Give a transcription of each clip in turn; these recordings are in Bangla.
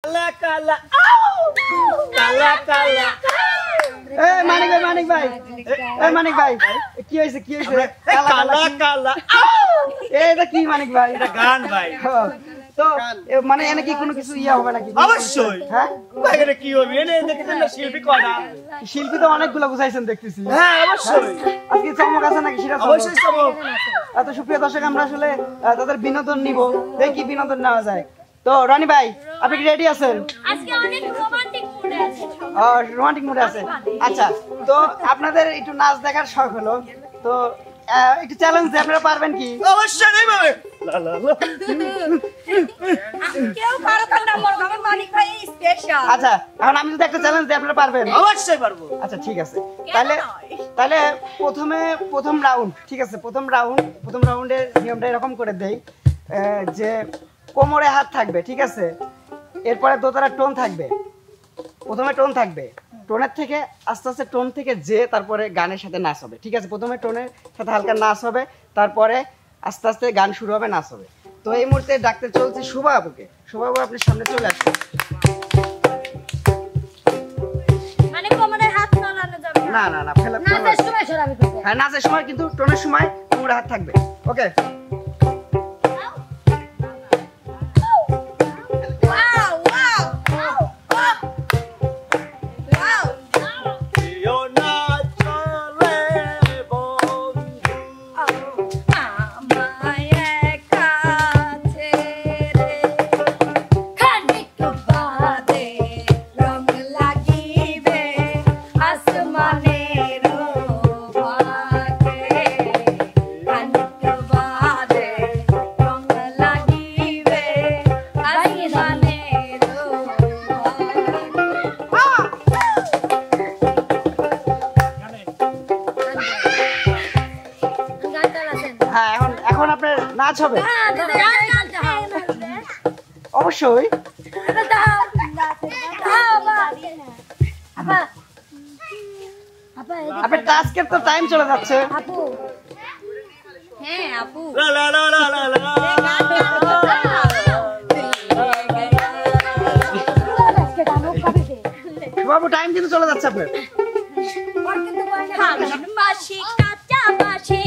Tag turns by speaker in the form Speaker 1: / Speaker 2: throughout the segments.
Speaker 1: কালা কালা কালা কালা
Speaker 2: মানিক ভাই কি হয়েছে কালা কালা এটা কি মানিক ভাই?
Speaker 1: এটা গান ভাই।
Speaker 2: তো মানে এনে কি কোনো কিছু ইয়া হবে নাকি?
Speaker 1: অবশ্যই।
Speaker 2: হ্যাঁ
Speaker 1: ভাই এটা কি হবে? এনে দেখতেছেন না শিল্পী কয়টা?
Speaker 2: শিল্পী তো অনেকগুলো বুঝাইছেন দেখতেছি।
Speaker 1: হ্যাঁ অবশ্যই।
Speaker 2: আজকে চমক আছে নাকি সেটা?
Speaker 1: অবশ্যই চমক।
Speaker 2: এত সুপ্রিয় দর্শক, আমরা আসলে তাদের বিনোদন নিব, দেখি বিনোদন নেওয়া যায়। তো রনি ভাই আপনি কি রেডি আছেন?
Speaker 3: আজকে অনেক রোমান্টিক মুডে আছে।
Speaker 2: রোমান্টিক মুডে আছে। আচ্ছা, তো আপনাদের একটু নাচ দেখার শখ হলো, তো একটু চ্যালেঞ্জ আপনারা পারবেন কি?
Speaker 1: অবশ্যই নেই পাবে।
Speaker 3: কেউ পারত না, আমার মানিক ভাই স্পেশাল।
Speaker 2: আচ্ছা, এখন আমি যদি একটা চ্যালেঞ্জ দিই আপনারা পারবেন?
Speaker 1: অবশ্যই পারবো।
Speaker 2: আচ্ছা ঠিক আছে, তাহলে প্রথম রাউন্ড, ঠিক আছে, প্রথম রাউন্ডের নিয়মটা এরকম করে দেই যে কোমরে হাত থাকবে, ঠিক আছে, এরপরে দোতারা টোন থাকবে, প্রথমে টোন থাকবে, টোনের থেকে আস্তে আস্তে টোন থেকে যে তারপরে গানের সাথে নাচ হবে, ঠিক আছে, প্রথমে টোনের সাথে হালকা নাচ হবে, তারপরে আস্তে আস্তে গান শুরু হবে, নাচ হবে। তো এই মুহূর্তে ডাকতে চলছে শুভা আপুকে। শুভা আপু আপনি সামনে চলে আসুন।
Speaker 3: মানে কোমরে হাত নাড়ানো যাবে
Speaker 2: না না না, ফেলা
Speaker 3: নাচের সময় সরাবি করবে।
Speaker 2: হ্যাঁ, নাচের সময় কিন্তু টোনের সময় কোমরে হাত থাকবে। ওকে,
Speaker 3: ওয়াও ওয়াও ওয়াও
Speaker 1: ইও না চলে বন্ধু।
Speaker 3: আমায় কাছে রে খানিক বাদে রং লাগিবে আসমানের ভাগে, খানিক বাদে রং লাগিবে আসমানের
Speaker 2: হ্যাঁ, এখন আপনার নাচ হবে অবশ্যই। আপনার টাস্কের তো টাইম চলে যাচ্ছে।
Speaker 3: হ্যাঁ আপু
Speaker 1: লা লা লা লা লা লা।
Speaker 2: বাবু টাইম কিন্তু চলে যাচ্ছে আপনার।
Speaker 3: মাসি কাঁচা মাসি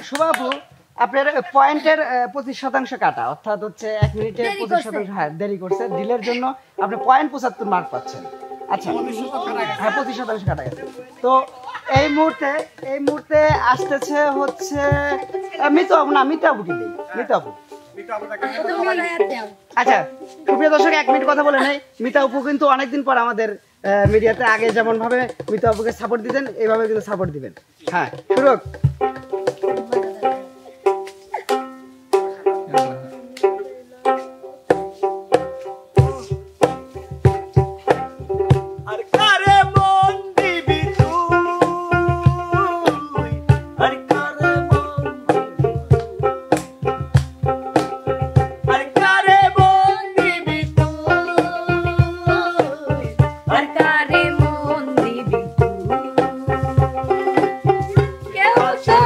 Speaker 2: শুভাবু আপনার পয়েন্টের 25% কাটা, অর্থাৎ হচ্ছে 1 মিনিটে 25%। হ্যাঁ, দেরি করছে, দিলের জন্য আপনি পয়েন্ট 75 মার্ক পাচ্ছেন। আচ্ছা, হ্যাঁ 25% কাটা গেছে। তো এই মুহূর্তে আসতেছে হচ্ছে মিতু আপুকে দিই। মিতু আপু, আচ্ছা সুপ্রিয় দর্শক, 1 মিনিট কথা বলে নেই। মিতু আপু কিন্তু অনেকদিন পর আমাদের মিডিয়াতে, আগে যেমন ভাবে মিতু আপুকে সাপোর্ট দিতেন এইভাবে কিন্তু সাপোর্ট দিবেন। হ্যাঁ, শুরু হোক।
Speaker 1: আর কারে মন দিবি তুই? আর কারে মন আর কারে মন দিবি তুই?
Speaker 3: আর কারে মন দিবি তুই? কেউ তো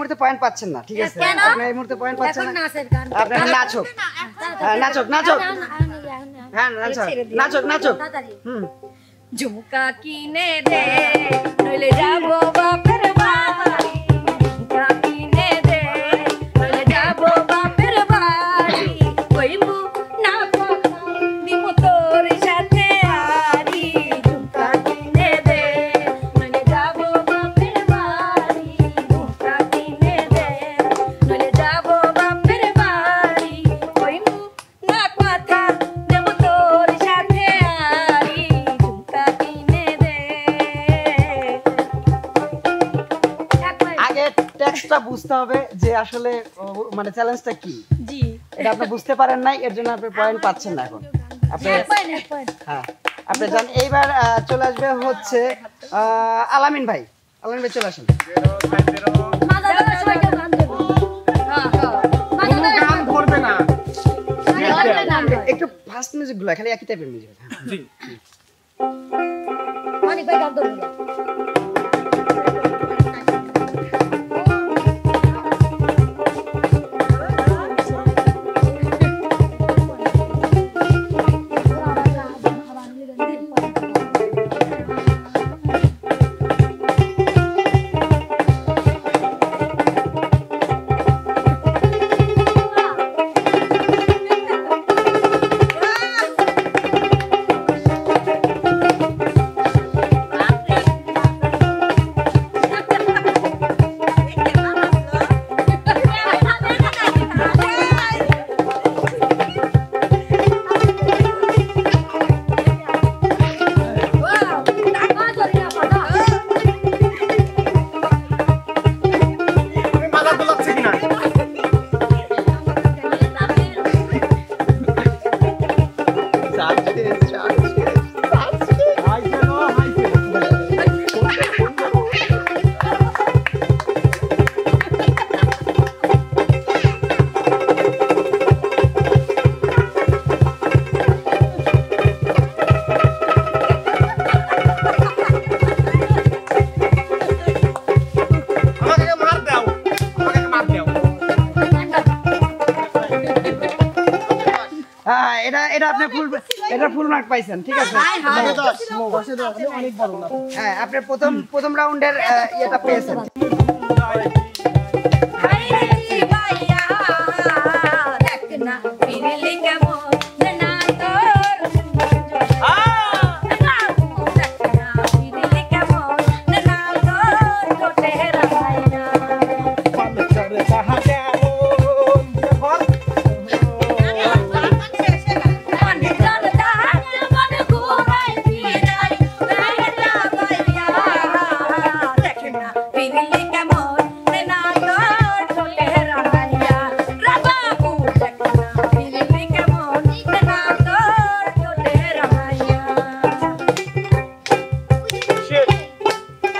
Speaker 2: মুহূর্তে পয়েন্ট পাচ্ছেন না, ঠিক আছে?
Speaker 3: কেন?
Speaker 2: আপনি এই মুহূর্তে পয়েন্ট পাচ্ছেন
Speaker 3: এখন
Speaker 2: না।
Speaker 3: নাচের গান
Speaker 2: আপনি এখন নাচক। নাচক নাচক। হ্যাঁ নাচক নাচক। হুম।
Speaker 3: ঝুমকা কিনে দে নইলে যাবো বাপের বাড়ি, ঝুমকা কিনে দে নইলে যাবো বাপের বাড়ি, কইবু না কথা দিব তোর সাথে আরি, ঝুমকা কিনে দে নইলে যাবো বাপের বাড়ি, ঝুমকা কিনে দে নইলে যাবো বাপের বাড়ি, কইবু না কথা দেব তোর সাথে আরি, ঝুমকা কিনে দে।
Speaker 2: আগে টেক্সটটা বুঝতে হবে যে আসলে মানে চ্যালেঞ্জটা কি।
Speaker 3: জি
Speaker 2: এটা আপনি বুঝতে পারেন নাই, এর জন্য আপনি পয়েন্ট পাচ্ছেন না এখন। আপনি হ্যাঁ আপনি জান। এইবার চলে আসবে হচ্ছে আলামিন ভাই। আলামিন ভাই চলে আসেন।
Speaker 3: মাজা ধরার সময় কেউ গান দেবে। হ্যাঁ মাজা ধরার
Speaker 1: গান করবে না।
Speaker 2: একটু ফাস্ট মিউজিক গুলো খালি একই টাইপের মিউজিক।
Speaker 1: জি
Speaker 3: মানিক ভাই গান ধরবে।
Speaker 1: মাথা দোলাচ্ছে কিনা? আমাকে মার দাও, আমাকে মার দাও।
Speaker 2: হ্যাঁ এটা এটা আপনি ফুল মার্ক পাইছেন, ঠিক আছে? হ্যাঁ আপনি প্রথম রাউন্ডের এটা পেয়েছেন।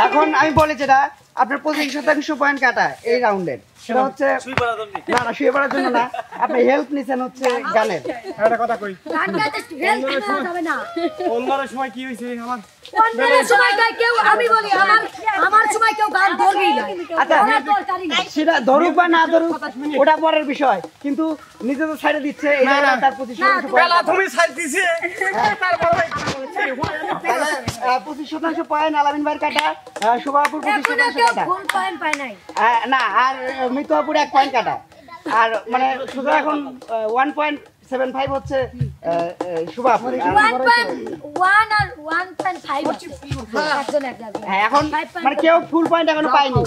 Speaker 2: এখন আমি বলি যেটা আপনার 25% পয়েন্ট কাটা এই রাউন্ডের, সেটা হচ্ছে না না শুয়ে পড়ার জন্য না, আপনি হেল্প নিছেন হচ্ছে গানের।
Speaker 1: একটা কথা কই, অন্যের সময় কি হয়েছে আমার
Speaker 2: আচ্ছা সেটা ধরুক বা না ধরুক ওটা পরের বিষয়, কিন্তু নিজে তো ছাড়ে দিচ্ছে এই জায়গায় তার 25%
Speaker 1: বেলা তুমি ছাড় দিছে।
Speaker 2: 25% পয়েন্ট আলামিন ভাইয়ের কাটা, শোভাপুর 25% কাটা না, আর মৃত্যুপুর 1 পয়েন্ট কাটা, আর মানে শুধু এখন 1.75 হচ্ছে শোভাপুর। হ্যাঁ এখন মানে কেউ ফুল পয়েন্ট এখনো পায়নি।